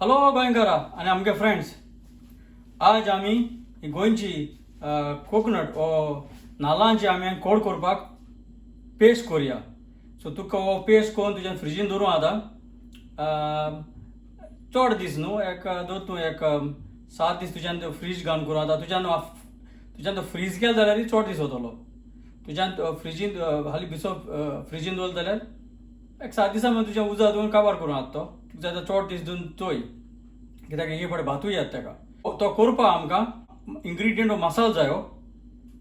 Hello गोंयकारा आनी आमगे friends, आज आमी गोंयची कोकोनट ओ नाल्लांची आमी कोड करपाक पेस्ट करूया. सो तुका हो पेस्ट करून तुज्या फ्रिजीन दवरूं आतां चड दीस न्हू, एक धर तूं एक 7 दीस तुज्यान फ्रीज घालून करूं आतां. तुज्यान तो फ्रीज केलो जाल्यार चड दीस वतलो. तुज्यान फ्रिजीन हालीं भितर फ्रिजीन दवरलो जाल्यार एक 7 दिसां मागीर तुज्या उजो दवरून काबार करूं आतां तो. तुका जाय चड दीस दिवन चोय, कित्याक हे फावटी भातूय येता तेका. तो करपाक आमकां इन्ग्रिडियंट मसालो जायो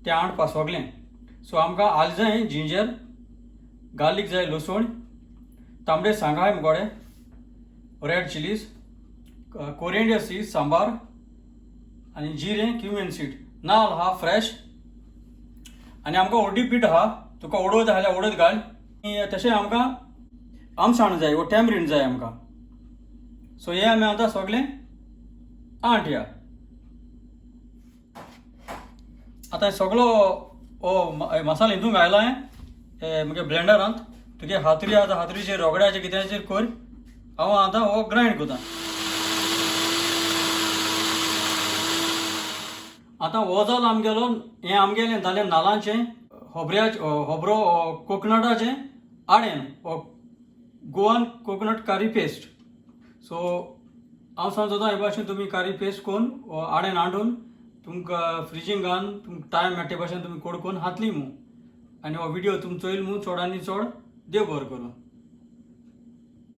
ते हाडपा सोगलें. सो आमकां आलें जाय, जिंजर, गार्लीक जाय, लसूण, तांबडे सांगाय मुगोडे, red chillies, coriander seed, sambar आनी जिरें, क्युमीन सीड, नाल्ल आहा फ्रेश. आनी आमकां हळदी पीठ आहा, तुका उडोद आहा जाल्यार उडोद घाल. तशें आमकां आमसाण जाय, वो टॅमरीन जाय आमकां. सो हे आमी आतां सगलें आंटया. आतां सगळो हो मसालो हितून घायला हांवें म्हगे ब्लेंडरांत. तुगे हातरी आसा हातरीचेर रोगड्याचेर कित्याचेर कर. हांव आतां हो ग्रायंड करता. आतां हो जालो आमगेलो, हें आमगेलें जालें नाल्लांचें, खोबरो कोकोनटाचें आडेन Goan coconut curry paste. So हांव सांगता हे भाशेन तुमी करी पेस्ट करून आडेन हाडून तुमकां फ्रिजीन घालून तुमकां टायम मेळटा ते भाशेन तुमी कोड करून हातली मू. आनी हो व्हिडिओ तुमी चोयल मू चड आनी चड. देव बरें करूं.